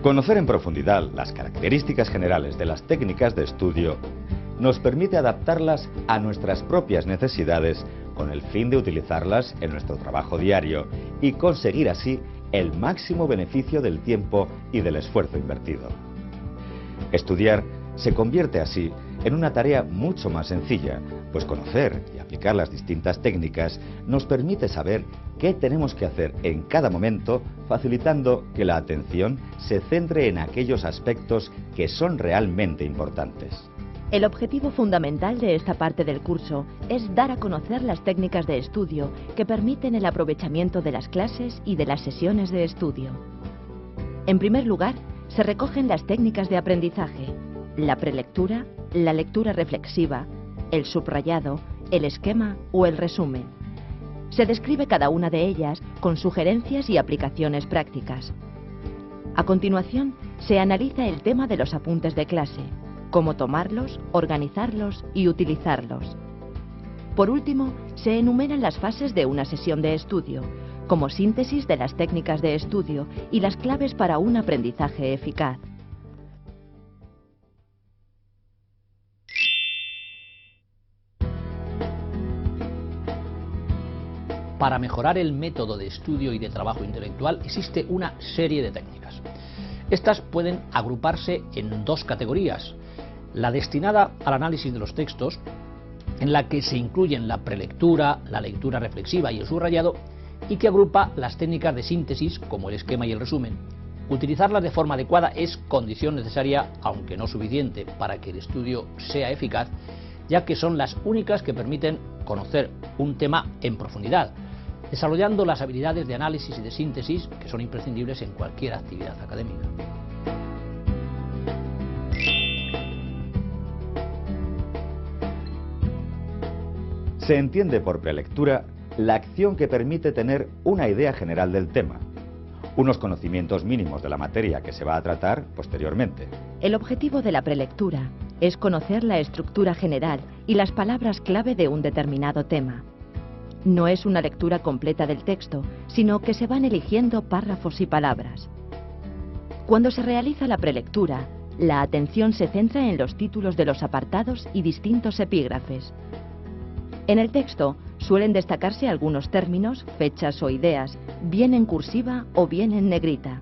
Conocer en profundidad las características generales de las técnicas de estudio nos permite adaptarlas a nuestras propias necesidades con el fin de utilizarlas en nuestro trabajo diario y conseguir así el máximo beneficio del tiempo y del esfuerzo invertido. Estudiar se convierte así en una tarea mucho más sencilla, pues conocer y aplicar las distintas técnicas nos permite saber qué tenemos que hacer en cada momento, facilitando que la atención se centre en aquellos aspectos que son realmente importantes. El objetivo fundamental de esta parte del curso es dar a conocer las técnicas de estudio que permiten el aprovechamiento de las clases y de las sesiones de estudio. En primer lugar, se recogen las técnicas de aprendizaje: la prelectura, la lectura reflexiva, el subrayado, el esquema o el resumen. Se describe cada una de ellas con sugerencias y aplicaciones prácticas. A continuación, se analiza el tema de los apuntes de clase, cómo tomarlos, organizarlos y utilizarlos. Por último, se enumeran las fases de una sesión de estudio, como síntesis de las técnicas de estudio y las claves para un aprendizaje eficaz. Para mejorar el método de estudio y de trabajo intelectual existe una serie de técnicas. Estas pueden agruparse en dos categorías: la destinada al análisis de los textos, en la que se incluyen la prelectura, la lectura reflexiva y el subrayado, y que agrupa las técnicas de síntesis, como el esquema y el resumen. Utilizarlas de forma adecuada es condición necesaria, aunque no suficiente, para que el estudio sea eficaz, ya que son las únicas que permiten conocer un tema en profundidad, desarrollando las habilidades de análisis y de síntesis que son imprescindibles en cualquier actividad académica. Se entiende por prelectura la acción que permite tener una idea general del tema, unos conocimientos mínimos de la materia que se va a tratar posteriormente. El objetivo de la prelectura es conocer la estructura general y las palabras clave de un determinado tema. No es una lectura completa del texto, sino que se van eligiendo párrafos y palabras. Cuando se realiza la prelectura, la atención se centra en los títulos de los apartados y distintos epígrafes. En el texto suelen destacarse algunos términos, fechas o ideas, bien en cursiva o bien en negrita.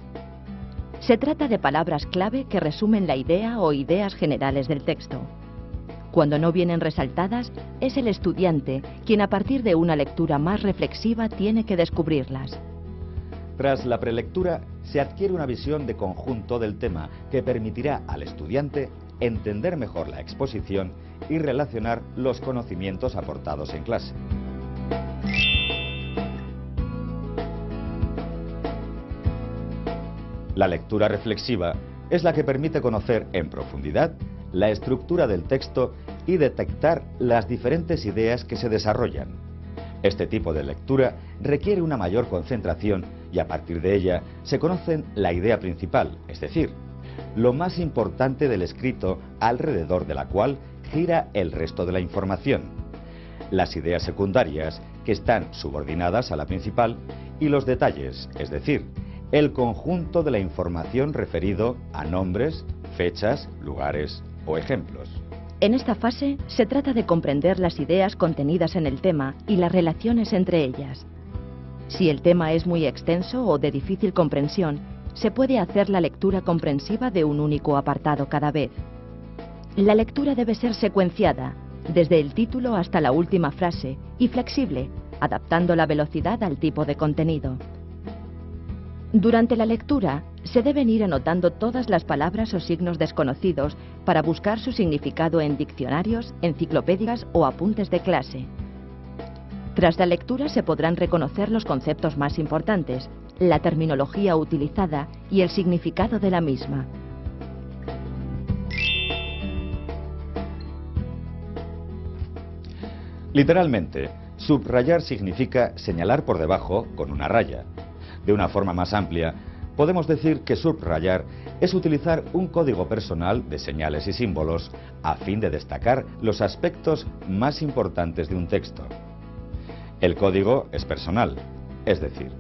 Se trata de palabras clave que resumen la idea o ideas generales del texto. Cuando no vienen resaltadas, es el estudiante quien, a partir de una lectura más reflexiva, tiene que descubrirlas. Tras la prelectura, se adquiere una visión de conjunto del tema que permitirá al estudiante entender mejor la exposición y relacionar los conocimientos aportados en clase. La lectura reflexiva es la que permite conocer en profundidad la estructura del texto y detectar las diferentes ideas que se desarrollan. Este tipo de lectura requiere una mayor concentración y a partir de ella se conocen la idea principal, es decir, lo más importante del escrito alrededor de la cual gira el resto de la información, las ideas secundarias que están subordinadas a la principal y los detalles, es decir, el conjunto de la información referido a nombres, fechas, lugares o ejemplos. En esta fase se trata de comprender las ideas contenidas en el tema y las relaciones entre ellas. Si el tema es muy extenso o de difícil comprensión, se puede hacer la lectura comprensiva de un único apartado cada vez. La lectura debe ser secuenciada, desde el título hasta la última frase, y flexible, adaptando la velocidad al tipo de contenido. Durante la lectura, se deben ir anotando todas las palabras o signos desconocidos para buscar su significado en diccionarios, enciclopedias o apuntes de clase. Tras la lectura se podrán reconocer los conceptos más importantes, la terminología utilizada y el significado de la misma. Literalmente, subrayar significa señalar por debajo con una raya. De una forma más amplia, podemos decir que subrayar es utilizar un código personal de señales y símbolos a fin de destacar los aspectos más importantes de un texto. El código es personal, es decir,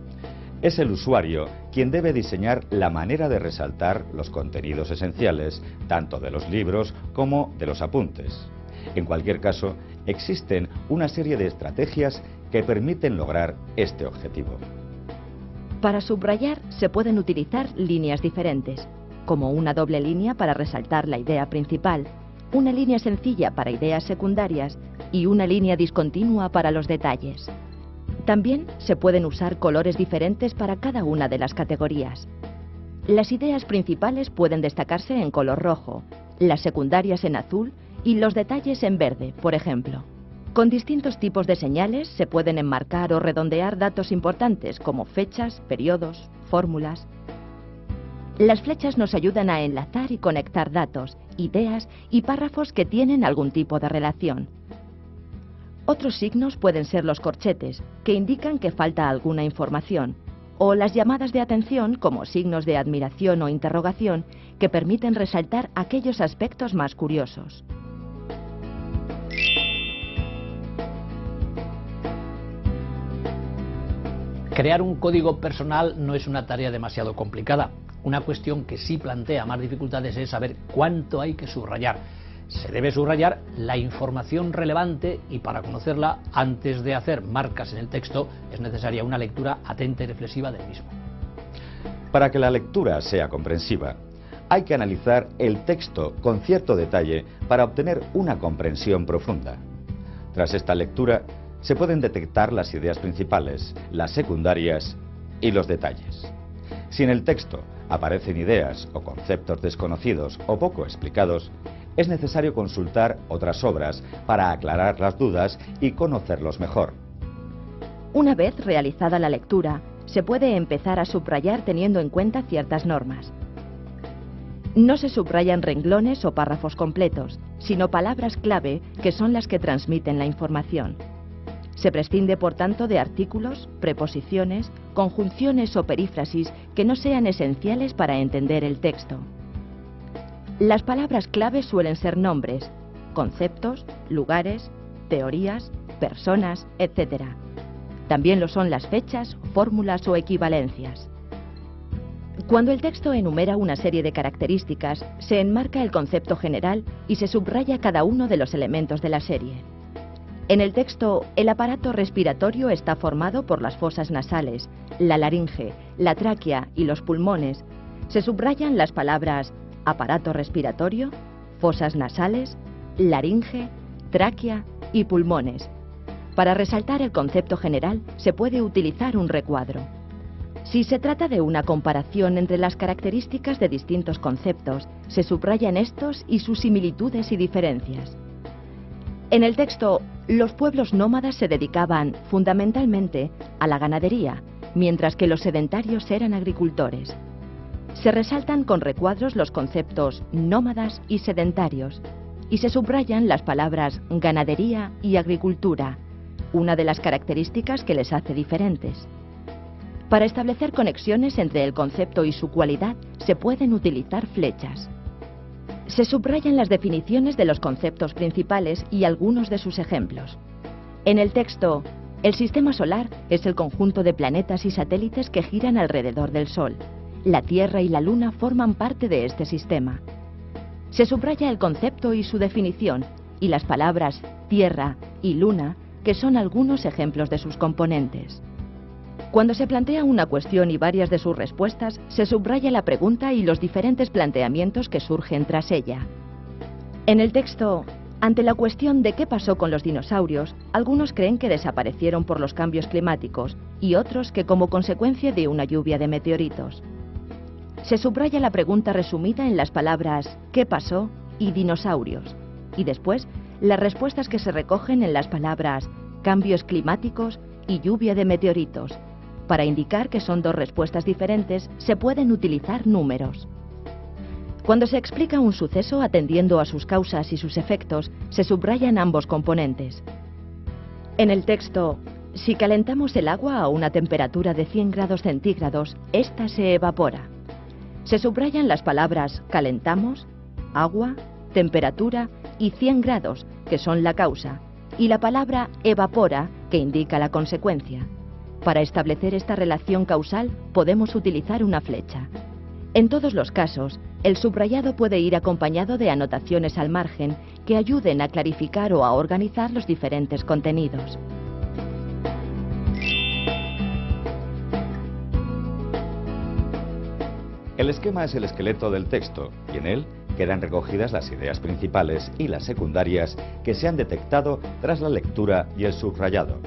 Es el usuario quien debe diseñar la manera de resaltar los contenidos esenciales, tanto de los libros como de los apuntes. En cualquier caso, existen una serie de estrategias que permiten lograr este objetivo. Para subrayar se pueden utilizar líneas diferentes, como una doble línea para resaltar la idea principal, una línea sencilla para ideas secundarias y una línea discontinua para los detalles. También se pueden usar colores diferentes para cada una de las categorías. Las ideas principales pueden destacarse en color rojo, las secundarias en azul y los detalles en verde, por ejemplo. Con distintos tipos de señales se pueden enmarcar o redondear datos importantes como fechas, periodos, fórmulas. Las flechas nos ayudan a enlazar y conectar datos, ideas y párrafos que tienen algún tipo de relación. Otros signos pueden ser los corchetes, que indican que falta alguna información, o las llamadas de atención como signos de admiración o interrogación, que permiten resaltar aquellos aspectos más curiosos. Crear un código personal no es una tarea demasiado complicada. Una cuestión que sí plantea más dificultades es saber cuánto hay que subrayar. Se debe subrayar la información relevante y para conocerla, antes de hacer marcas en el texto, es necesaria una lectura atenta y reflexiva del mismo. Para que la lectura sea comprensiva, hay que analizar el texto con cierto detalle para obtener una comprensión profunda. Tras esta lectura, se pueden detectar las ideas principales, las secundarias y los detalles. Si en el texto aparecen ideas o conceptos desconocidos o poco explicados, es necesario consultar otras obras para aclarar las dudas y conocerlos mejor. Una vez realizada la lectura, se puede empezar a subrayar teniendo en cuenta ciertas normas. No se subrayan renglones o párrafos completos, sino palabras clave que son las que transmiten la información. Se prescinde, por tanto, de artículos, preposiciones, conjunciones o perífrasis que no sean esenciales para entender el texto. Las palabras clave suelen ser nombres, conceptos, lugares, teorías, personas, etc. También lo son las fechas, fórmulas o equivalencias. Cuando el texto enumera una serie de características, se enmarca el concepto general y se subraya cada uno de los elementos de la serie. En el texto, el aparato respiratorio está formado por las fosas nasales, la laringe, la tráquea y los pulmones. Se subrayan las palabras aparato respiratorio, fosas nasales, laringe, tráquea y pulmones. Para resaltar el concepto general, se puede utilizar un recuadro. Si se trata de una comparación entre las características de distintos conceptos, se subrayan estos y sus similitudes y diferencias. En el texto, los pueblos nómadas se dedicaban fundamentalmente a la ganadería, mientras que los sedentarios eran agricultores. Se resaltan con recuadros los conceptos nómadas y sedentarios, y se subrayan las palabras ganadería y agricultura, una de las características que les hace diferentes. Para establecer conexiones entre el concepto y su cualidad, se pueden utilizar flechas. Se subrayan las definiciones de los conceptos principales y algunos de sus ejemplos. En el texto, el sistema solar es el conjunto de planetas y satélites que giran alrededor del Sol. La Tierra y la Luna forman parte de este sistema. Se subraya el concepto y su definición, y las palabras Tierra y Luna, que son algunos ejemplos de sus componentes. Cuando se plantea una cuestión y varias de sus respuestas, se subraya la pregunta y los diferentes planteamientos que surgen tras ella. En el texto, ante la cuestión de qué pasó con los dinosaurios, algunos creen que desaparecieron por los cambios climáticos y otros que como consecuencia de una lluvia de meteoritos. Se subraya la pregunta resumida en las palabras ¿qué pasó? Y dinosaurios, y después las respuestas que se recogen en las palabras cambios climáticos y lluvia de meteoritos. Para indicar que son dos respuestas diferentes, se pueden utilizar números. Cuando se explica un suceso atendiendo a sus causas y sus efectos, se subrayan ambos componentes. En el texto, si calentamos el agua a una temperatura de 100 grados centígrados, ésta se evapora. Se subrayan las palabras calentamos, agua, temperatura y 100 grados, que son la causa, y la palabra evapora, que indica la consecuencia. Para establecer esta relación causal podemos utilizar una flecha. En todos los casos, el subrayado puede ir acompañado de anotaciones al margen que ayuden a clarificar o a organizar los diferentes contenidos. El esquema es el esqueleto del texto y en él quedan recogidas las ideas principales y las secundarias que se han detectado tras la lectura y el subrayado.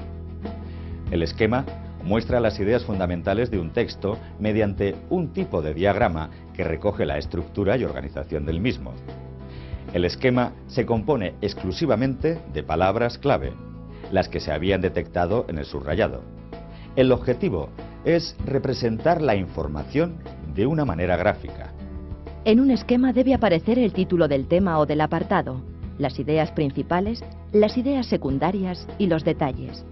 El esquema muestra las ideas fundamentales de un texto mediante un tipo de diagrama que recoge la estructura y organización del mismo. El esquema se compone exclusivamente de palabras clave, las que se habían detectado en el subrayado. El objetivo es representar la información de una manera gráfica. En un esquema debe aparecer el título del tema o del apartado, las ideas principales, las ideas secundarias y los detalles.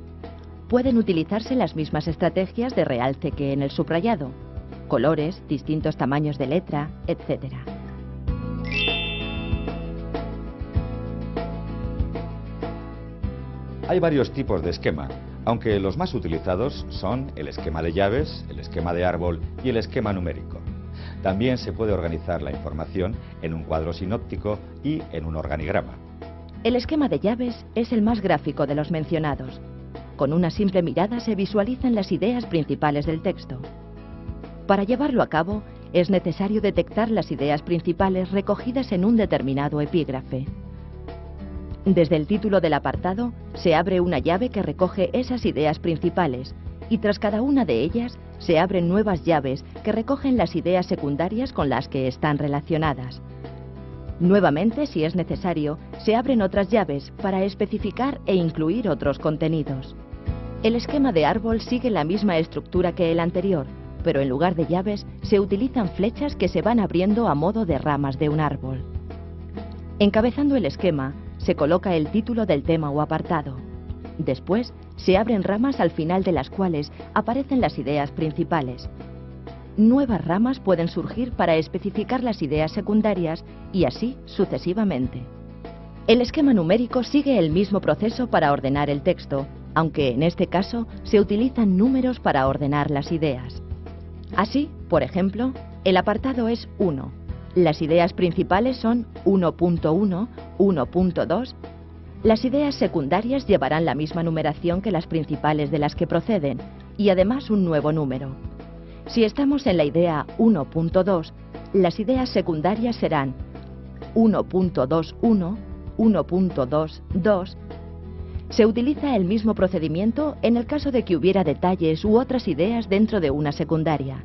Pueden utilizarse las mismas estrategias de realce que en el subrayado: colores, distintos tamaños de letra, etc. Hay varios tipos de esquema, aunque los más utilizados son el esquema de llaves, el esquema de árbol y el esquema numérico. También se puede organizar la información en un cuadro sinóptico y en un organigrama. El esquema de llaves es el más gráfico de los mencionados. Con una simple mirada se visualizan las ideas principales del texto. Para llevarlo a cabo, es necesario detectar las ideas principales recogidas en un determinado epígrafe. Desde el título del apartado, se abre una llave que recoge esas ideas principales, y tras cada una de ellas, se abren nuevas llaves que recogen las ideas secundarias con las que están relacionadas. Nuevamente, si es necesario, se abren otras llaves para especificar e incluir otros contenidos. El esquema de árbol sigue la misma estructura que el anterior, pero en lugar de llaves se utilizan flechas que se van abriendo a modo de ramas de un árbol. Encabezando el esquema, se coloca el título del tema o apartado. Después, se abren ramas al final de las cuales aparecen las ideas principales. Nuevas ramas pueden surgir para especificar las ideas secundarias y así sucesivamente. El esquema numérico sigue el mismo proceso para ordenar el texto, aunque en este caso se utilizan números para ordenar las ideas. Así, por ejemplo, el apartado es 1. Las ideas principales son 1.1, 1.2. Las ideas secundarias llevarán la misma numeración que las principales de las que proceden, y además un nuevo número. Si estamos en la idea 1.2, las ideas secundarias serán 1.21, 1.22. Se utiliza el mismo procedimiento en el caso de que hubiera detalles u otras ideas dentro de una secundaria.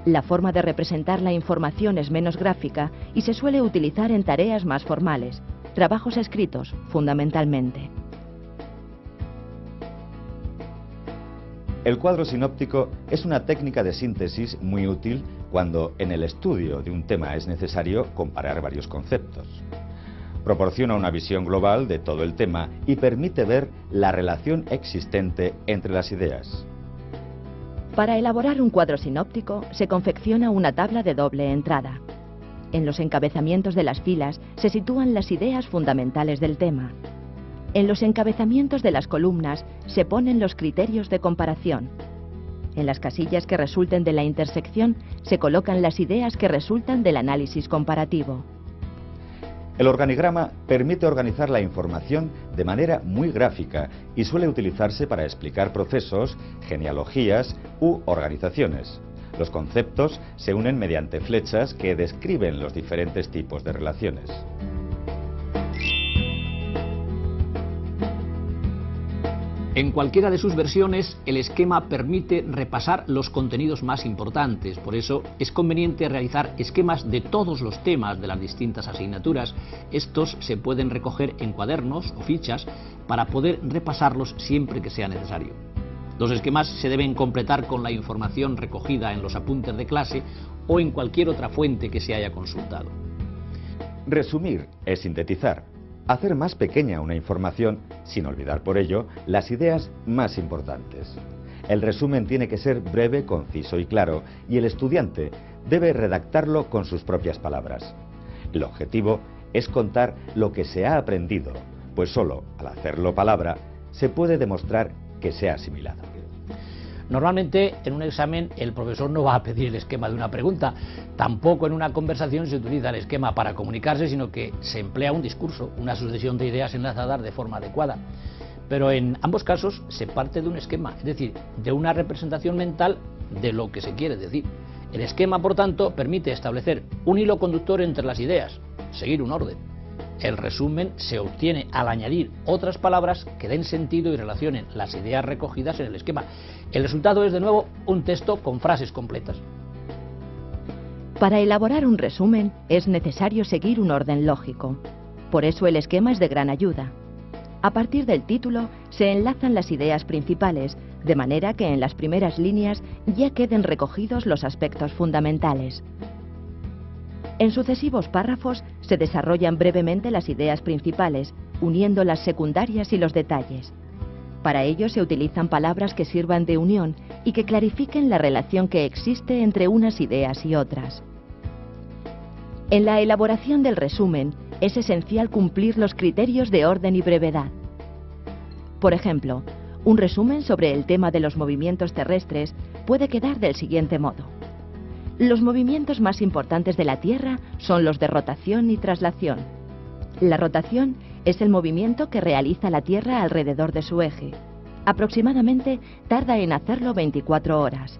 La forma de representar la información es menos gráfica y se suele utilizar en tareas más formales, trabajos escritos, fundamentalmente. El cuadro sinóptico es una técnica de síntesis muy útil cuando en el estudio de un tema es necesario comparar varios conceptos. Proporciona una visión global de todo el tema y permite ver la relación existente entre las ideas. Para elaborar un cuadro sinóptico se confecciona una tabla de doble entrada. En los encabezamientos de las filas se sitúan las ideas fundamentales del tema. En los encabezamientos de las columnas se ponen los criterios de comparación. En las casillas que resulten de la intersección se colocan las ideas que resultan del análisis comparativo. El organigrama permite organizar la información de manera muy gráfica y suele utilizarse para explicar procesos, genealogías u organizaciones. Los conceptos se unen mediante flechas que describen los diferentes tipos de relaciones. En cualquiera de sus versiones, el esquema permite repasar los contenidos más importantes. Por eso es conveniente realizar esquemas de todos los temas de las distintas asignaturas. Estos se pueden recoger en cuadernos o fichas para poder repasarlos siempre que sea necesario. Los esquemas se deben completar con la información recogida en los apuntes de clase o en cualquier otra fuente que se haya consultado. Resumir es sintetizar. Hacer más pequeña una información, sin olvidar por ello las ideas más importantes. El resumen tiene que ser breve, conciso y claro, y el estudiante debe redactarlo con sus propias palabras. El objetivo es contar lo que se ha aprendido, pues solo al hacerlo palabra se puede demostrar que se ha asimilado. Normalmente en un examen el profesor no va a pedir el esquema de una pregunta, tampoco en una conversación se utiliza el esquema para comunicarse, sino que se emplea un discurso, una sucesión de ideas enlazadas de forma adecuada. Pero en ambos casos se parte de un esquema, es decir, de una representación mental de lo que se quiere decir. El esquema, por tanto, permite establecer un hilo conductor entre las ideas, seguir un orden. El resumen se obtiene al añadir otras palabras que den sentido y relacionen las ideas recogidas en el esquema. El resultado es, de nuevo, un texto con frases completas. Para elaborar un resumen es necesario seguir un orden lógico. Por eso el esquema es de gran ayuda. A partir del título se enlazan las ideas principales, de manera que en las primeras líneas ya queden recogidos los aspectos fundamentales. En sucesivos párrafos se desarrollan brevemente las ideas principales, uniendo las secundarias y los detalles. Para ello se utilizan palabras que sirvan de unión y que clarifiquen la relación que existe entre unas ideas y otras. En la elaboración del resumen es esencial cumplir los criterios de orden y brevedad. Por ejemplo, un resumen sobre el tema de los movimientos terrestres puede quedar del siguiente modo. Los movimientos más importantes de la Tierra son los de rotación y traslación. La rotación es el movimiento que realiza la Tierra alrededor de su eje. Aproximadamente tarda en hacerlo 24 horas.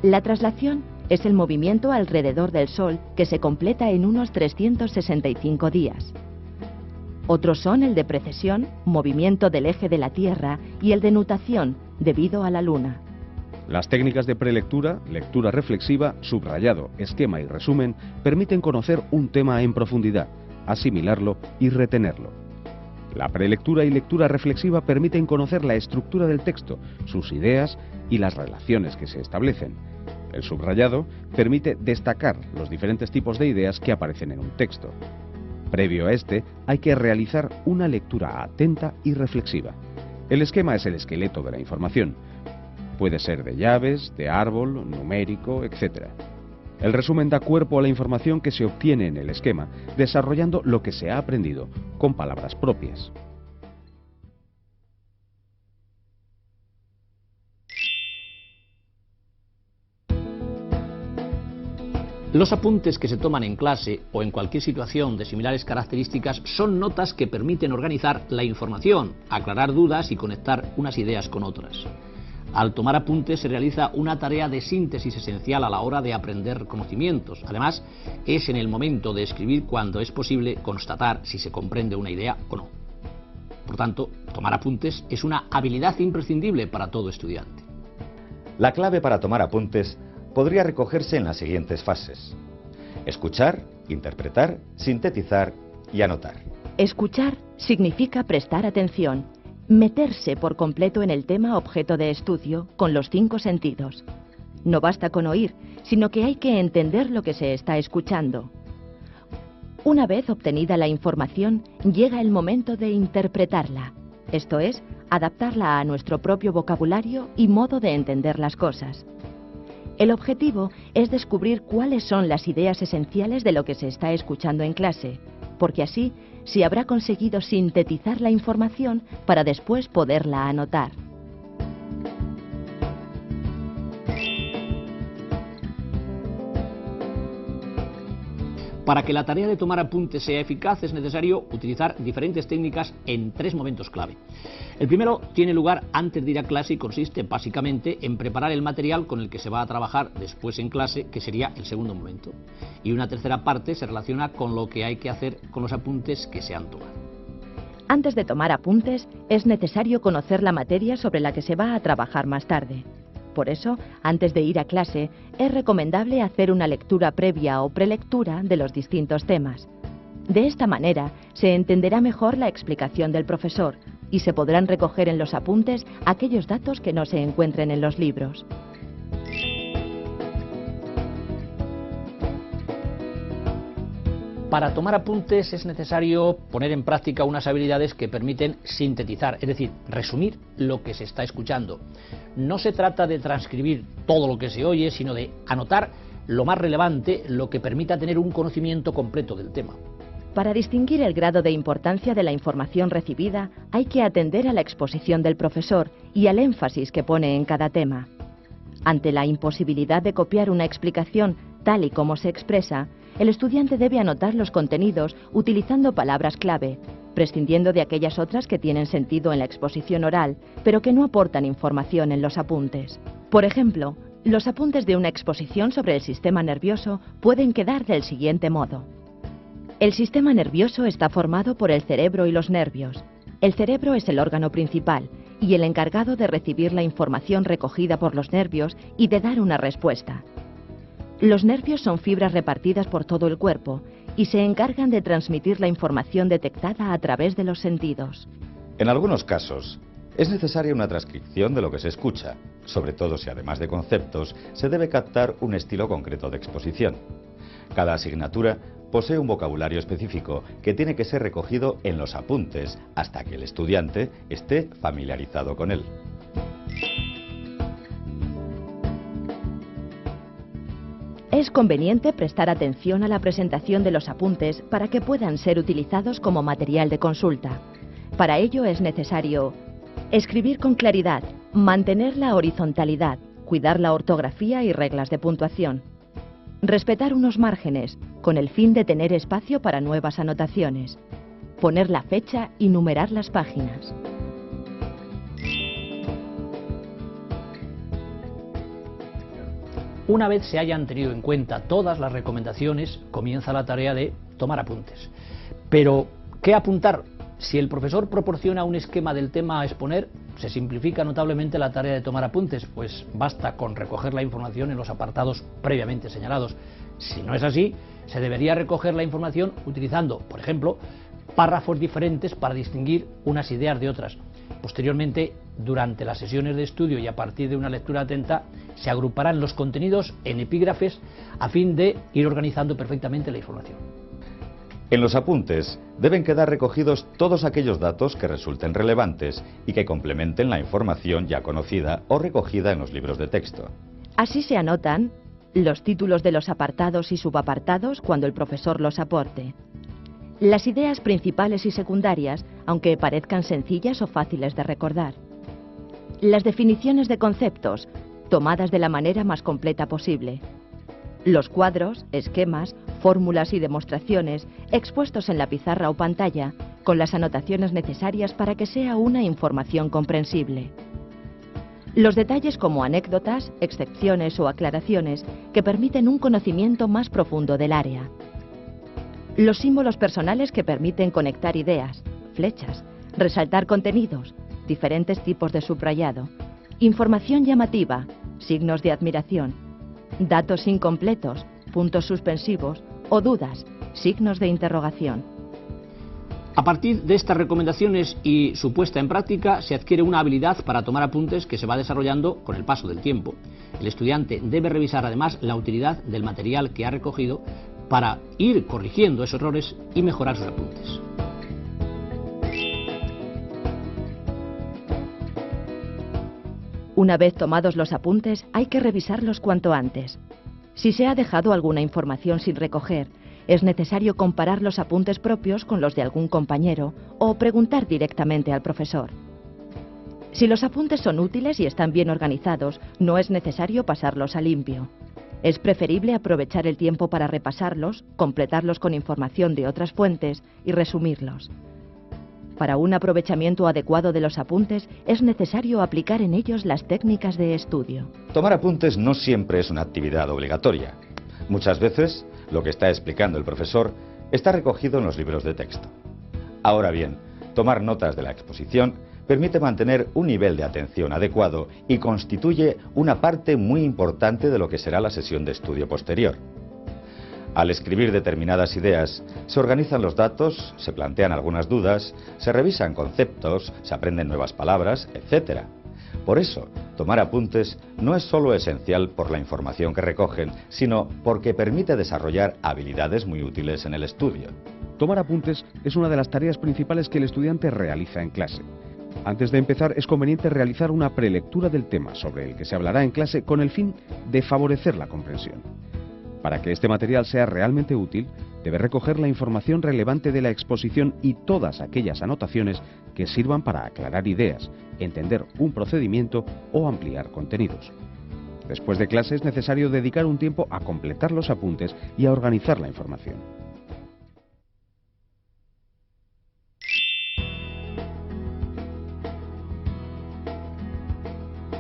La traslación es el movimiento alrededor del Sol que se completa en unos 365 días. Otros son el de precesión, movimiento del eje de la Tierra, y el de nutación, debido a la Luna. Las técnicas de prelectura, lectura reflexiva, subrayado, esquema y resumen permiten conocer un tema en profundidad, asimilarlo y retenerlo. La prelectura y lectura reflexiva permiten conocer la estructura del texto, sus ideas y las relaciones que se establecen. El subrayado permite destacar los diferentes tipos de ideas que aparecen en un texto. Previo a este, hay que realizar una lectura atenta y reflexiva. El esquema es el esqueleto de la información. Puede ser de llaves, de árbol, numérico, etc. El resumen da cuerpo a la información que se obtiene en el esquema, desarrollando lo que se ha aprendido, con palabras propias. Los apuntes que se toman en clase o en cualquier situación de similares características son notas que permiten organizar la información, aclarar dudas y conectar unas ideas con otras. Al tomar apuntes se realiza una tarea de síntesis esencial a la hora de aprender conocimientos. Además, es en el momento de escribir cuando es posible constatar si se comprende una idea o no. Por tanto, tomar apuntes es una habilidad imprescindible para todo estudiante. La clave para tomar apuntes podría recogerse en las siguientes fases: escuchar, interpretar, sintetizar y anotar. Escuchar significa prestar atención, meterse por completo en el tema objeto de estudio con los 5 sentidos. No basta con oír, sino que hay que entender lo que se está escuchando. Una vez obtenida la información, llega el momento de interpretarla, esto es, adaptarla a nuestro propio vocabulario y modo de entender las cosas. El objetivo es descubrir cuáles son las ideas esenciales de lo que se está escuchando en clase, porque así se habrá conseguido sintetizar la información para después poderla anotar. Para que la tarea de tomar apuntes sea eficaz es necesario utilizar diferentes técnicas en 3 momentos clave. El primero tiene lugar antes de ir a clase y consiste básicamente en preparar el material con el que se va a trabajar después en clase, que sería el segundo momento. Y una tercera parte se relaciona con lo que hay que hacer con los apuntes que se han tomado. Antes de tomar apuntes es necesario conocer la materia sobre la que se va a trabajar más tarde. Por eso, antes de ir a clase, es recomendable hacer una lectura previa o prelectura de los distintos temas. De esta manera, se entenderá mejor la explicación del profesor y se podrán recoger en los apuntes aquellos datos que no se encuentren en los libros. Para tomar apuntes es necesario poner en práctica unas habilidades que permiten sintetizar, es decir, resumir lo que se está escuchando. No se trata de transcribir todo lo que se oye, sino de anotar lo más relevante, lo que permita tener un conocimiento completo del tema. Para distinguir el grado de importancia de la información recibida, hay que atender a la exposición del profesor y al énfasis que pone en cada tema. Ante la imposibilidad de copiar una explicación tal y como se expresa, el estudiante debe anotar los contenidos utilizando palabras clave, prescindiendo de aquellas otras que tienen sentido en la exposición oral, pero que no aportan información en los apuntes. Por ejemplo, los apuntes de una exposición sobre el sistema nervioso pueden quedar del siguiente modo. El sistema nervioso está formado por el cerebro y los nervios. El cerebro es el órgano principal y el encargado de recibir la información recogida por los nervios y de dar una respuesta. Los nervios son fibras repartidas por todo el cuerpo y se encargan de transmitir la información detectada a través de los sentidos. En algunos casos, es necesaria una transcripción de lo que se escucha, sobre todo si además de conceptos se debe captar un estilo concreto de exposición. Cada asignatura posee un vocabulario específico que tiene que ser recogido en los apuntes hasta que el estudiante esté familiarizado con él. Es conveniente prestar atención a la presentación de los apuntes para que puedan ser utilizados como material de consulta. Para ello es necesario escribir con claridad, mantener la horizontalidad, cuidar la ortografía y reglas de puntuación. Respetar unos márgenes, con el fin de tener espacio para nuevas anotaciones. Poner la fecha y numerar las páginas. Una vez se hayan tenido en cuenta todas las recomendaciones, comienza la tarea de tomar apuntes. Pero, ¿qué apuntar? Si el profesor proporciona un esquema del tema a exponer, se simplifica notablemente la tarea de tomar apuntes, pues basta con recoger la información en los apartados previamente señalados. Si no es así, se debería recoger la información utilizando, por ejemplo, párrafos diferentes para distinguir unas ideas de otras. Posteriormente, durante las sesiones de estudio y a partir de una lectura atenta, se agruparán los contenidos en epígrafes a fin de ir organizando perfectamente la información. En los apuntes deben quedar recogidos todos aquellos datos que resulten relevantes y que complementen la información ya conocida o recogida en los libros de texto. Así se anotan los títulos de los apartados y subapartados cuando el profesor los aporte. Las ideas principales y secundarias, aunque parezcan sencillas o fáciles de recordar. Las definiciones de conceptos, tomadas de la manera más completa posible. Los cuadros, esquemas, fórmulas y demostraciones expuestos en la pizarra o pantalla, con las anotaciones necesarias para que sea una información comprensible. Los detalles como anécdotas, excepciones o aclaraciones que permiten un conocimiento más profundo del área. Los símbolos personales que permiten conectar ideas, flechas, resaltar contenidos, diferentes tipos de subrayado, información llamativa, signos de admiración, datos incompletos, puntos suspensivos o dudas, signos de interrogación. A partir de estas recomendaciones y su puesta en práctica, se adquiere una habilidad para tomar apuntes que se va desarrollando con el paso del tiempo. El estudiante debe revisar además la utilidad del material que ha recogido para ir corrigiendo esos errores y mejorar sus apuntes. Una vez tomados los apuntes, hay que revisarlos cuanto antes. Si se ha dejado alguna información sin recoger, es necesario comparar los apuntes propios con los de algún compañero o preguntar directamente al profesor. Si los apuntes son útiles y están bien organizados, no es necesario pasarlos a limpio. Es preferible aprovechar el tiempo para repasarlos, completarlos con información de otras fuentes y resumirlos. Para un aprovechamiento adecuado de los apuntes, es necesario aplicar en ellos las técnicas de estudio. Tomar apuntes no siempre es una actividad obligatoria. Muchas veces, lo que está explicando el profesor está recogido en los libros de texto. Ahora bien, tomar notas de la exposición permite mantener un nivel de atención adecuado y constituye una parte muy importante de lo que será la sesión de estudio posterior. Al escribir determinadas ideas, se organizan los datos, se plantean algunas dudas, se revisan conceptos, se aprenden nuevas palabras, etc. Por eso, tomar apuntes no es solo esencial por la información que recogen, sino porque permite desarrollar habilidades muy útiles en el estudio. Tomar apuntes es una de las tareas principales que el estudiante realiza en clase. Antes de empezar, es conveniente realizar una prelectura del tema sobre el que se hablará en clase con el fin de favorecer la comprensión. Para que este material sea realmente útil, debe recoger la información relevante de la exposición y todas aquellas anotaciones que sirvan para aclarar ideas, entender un procedimiento o ampliar contenidos. Después de clase es necesario dedicar un tiempo a completar los apuntes y a organizar la información.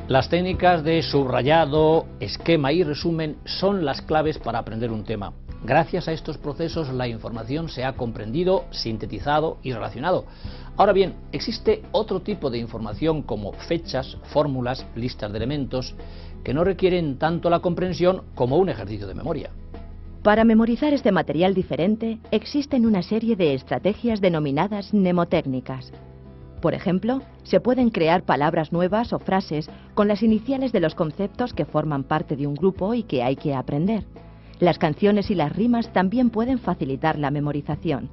Las técnicas de subrayado, esquema y resumen son las claves para aprender un tema. Gracias a estos procesos la información se ha comprendido, sintetizado y relacionado. Ahora bien, existe otro tipo de información como fechas, fórmulas, listas de elementos, que no requieren tanto la comprensión como un ejercicio de memoria. Para memorizar este material diferente, existen una serie de estrategias denominadas mnemotécnicas. Por ejemplo, se pueden crear palabras nuevas o frases con las iniciales de los conceptos que forman parte de un grupo y que hay que aprender. Las canciones y las rimas también pueden facilitar la memorización.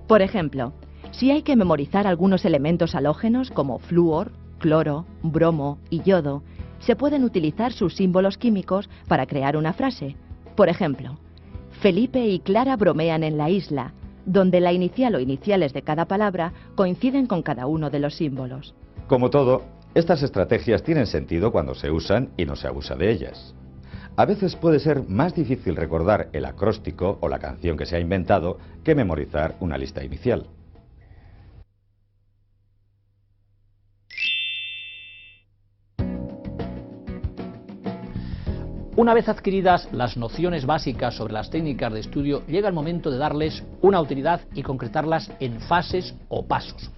Por ejemplo, si hay que memorizar algunos elementos halógenos como flúor, cloro, bromo y yodo, se pueden utilizar sus símbolos químicos para crear una frase. Por ejemplo, Felipe y Clara bromean en la isla, donde la inicial o iniciales de cada palabra coinciden con cada uno de los símbolos. Como todo, estas estrategias tienen sentido cuando se usan y no se abusa de ellas. A veces puede ser más difícil recordar el acróstico o la canción que se ha inventado que memorizar una lista inicial. Una vez adquiridas las nociones básicas sobre las técnicas de estudio, llega el momento de darles una utilidad y concretarlas en fases o pasos.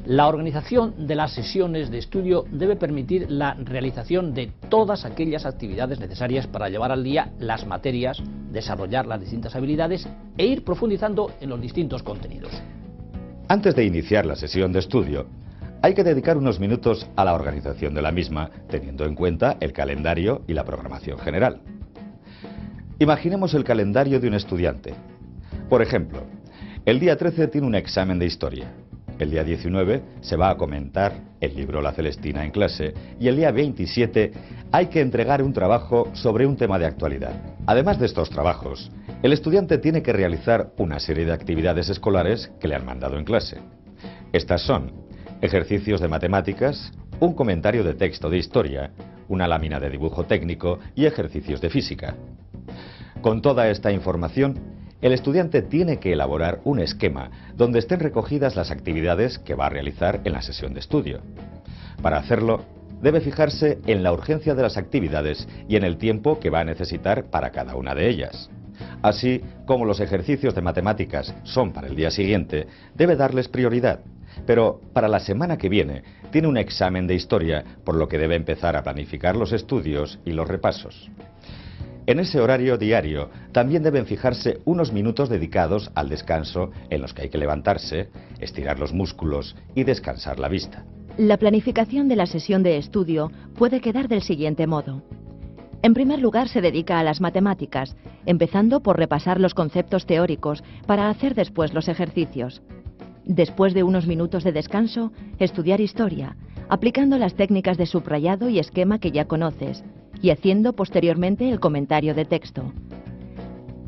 La organización de las sesiones de estudio debe permitir la realización de todas aquellas actividades necesarias para llevar al día las materias, desarrollar las distintas habilidades e ir profundizando en los distintos contenidos. Antes de iniciar la sesión de estudio, hay que dedicar unos minutos a la organización de la misma, teniendo en cuenta el calendario y la programación general. Imaginemos el calendario de un estudiante. Por ejemplo, el día 13 tiene un examen de historia. El día 19 se va a comentar el libro La Celestina en clase y el día 27 hay que entregar un trabajo sobre un tema de actualidad. Además de estos trabajos, el estudiante tiene que realizar una serie de actividades escolares que le han mandado en clase. Estas son ejercicios de matemáticas, un comentario de texto de historia, una lámina de dibujo técnico y ejercicios de física. Con toda esta información, el estudiante tiene que elaborar un esquema donde estén recogidas las actividades que va a realizar en la sesión de estudio. Para hacerlo, debe fijarse en la urgencia de las actividades y en el tiempo que va a necesitar para cada una de ellas. Así como los ejercicios de matemáticas son para el día siguiente, debe darles prioridad. Pero para la semana que viene tiene un examen de historia, por lo que debe empezar a planificar los estudios y los repasos. En ese horario diario también deben fijarse unos minutos dedicados al descanso en los que hay que levantarse, estirar los músculos y descansar la vista. La planificación de la sesión de estudio puede quedar del siguiente modo. En primer lugar, se dedica a las matemáticas, empezando por repasar los conceptos teóricos para hacer después los ejercicios. Después de unos minutos de descanso, estudiar historia, aplicando las técnicas de subrayado y esquema que ya conoces, y haciendo posteriormente el comentario de texto.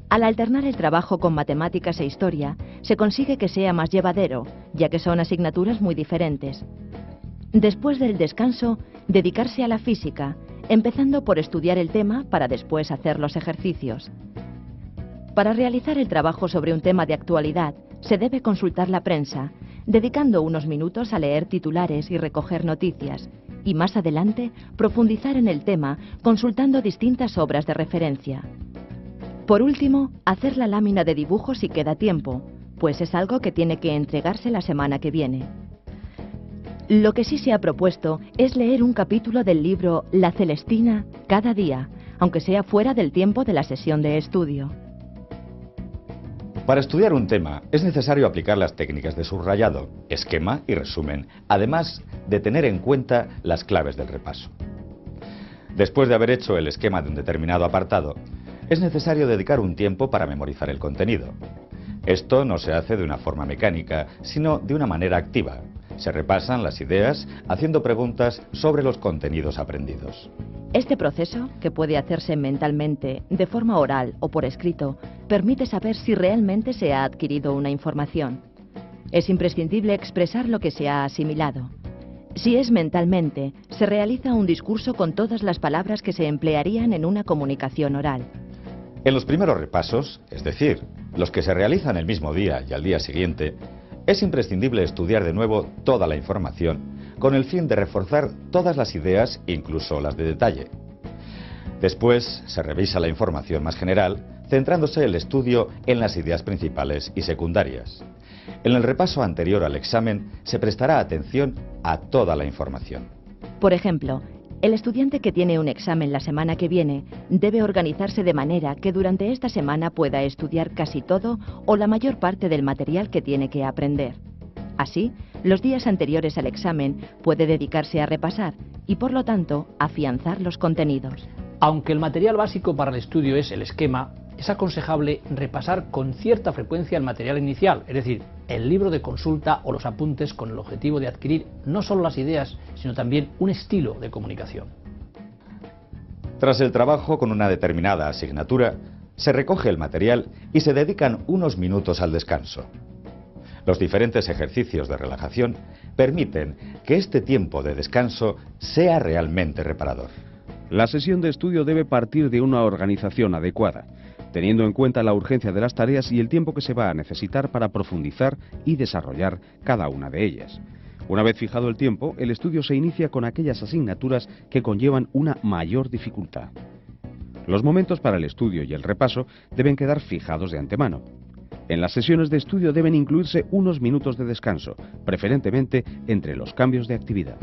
Al alternar el trabajo con matemáticas e historia, se consigue que sea más llevadero, ya que son asignaturas muy diferentes. Después del descanso, dedicarse a la física, empezando por estudiar el tema para después hacer los ejercicios. Para realizar el trabajo sobre un tema de actualidad, se debe consultar la prensa, dedicando unos minutos a leer titulares y recoger noticias, y más adelante profundizar en el tema consultando distintas obras de referencia. Por último, hacer la lámina de dibujo si queda tiempo, pues es algo que tiene que entregarse la semana que viene. Lo que sí se ha propuesto es leer un capítulo del libro La Celestina cada día, aunque sea fuera del tiempo de la sesión de estudio. Para estudiar un tema es necesario aplicar las técnicas de subrayado, esquema y resumen, además de tener en cuenta las claves del repaso. Después de haber hecho el esquema de un determinado apartado, es necesario dedicar un tiempo para memorizar el contenido. Esto no se hace de una forma mecánica, sino de una manera activa. Se repasan las ideas haciendo preguntas sobre los contenidos aprendidos. Este proceso, que puede hacerse mentalmente, de forma oral o por escrito, permite saber si realmente se ha adquirido una información. Es imprescindible expresar lo que se ha asimilado. Si es mentalmente, se realiza un discurso con todas las palabras que se emplearían en una comunicación oral. En los primeros repasos, es decir, los que se realizan el mismo día y al día siguiente, es imprescindible estudiar de nuevo toda la información con el fin de reforzar todas las ideas, incluso las de detalle. Después se revisa la información más general, centrándose el estudio en las ideas principales y secundarias. En el repaso anterior al examen se prestará atención a toda la información. Por ejemplo, el estudiante que tiene un examen la semana que viene debe organizarse de manera que durante esta semana pueda estudiar casi todo o la mayor parte del material que tiene que aprender. Así, los días anteriores al examen puede dedicarse a repasar y, por lo tanto, afianzar los contenidos. Aunque el material básico para el estudio es el esquema, es aconsejable repasar con cierta frecuencia el material inicial, es decir, el libro de consulta o los apuntes, con el objetivo de adquirir no solo las ideas, sino también un estilo de comunicación. Tras el trabajo con una determinada asignatura, se recoge el material y se dedican unos minutos al descanso. Los diferentes ejercicios de relajación permiten que este tiempo de descanso sea realmente reparador. La sesión de estudio debe partir de una organización adecuada, teniendo en cuenta la urgencia de las tareas y el tiempo que se va a necesitar para profundizar y desarrollar cada una de ellas. Una vez fijado el tiempo, el estudio se inicia con aquellas asignaturas que conllevan una mayor dificultad. Los momentos para el estudio y el repaso deben quedar fijados de antemano. En las sesiones de estudio deben incluirse unos minutos de descanso, preferentemente entre los cambios de actividad.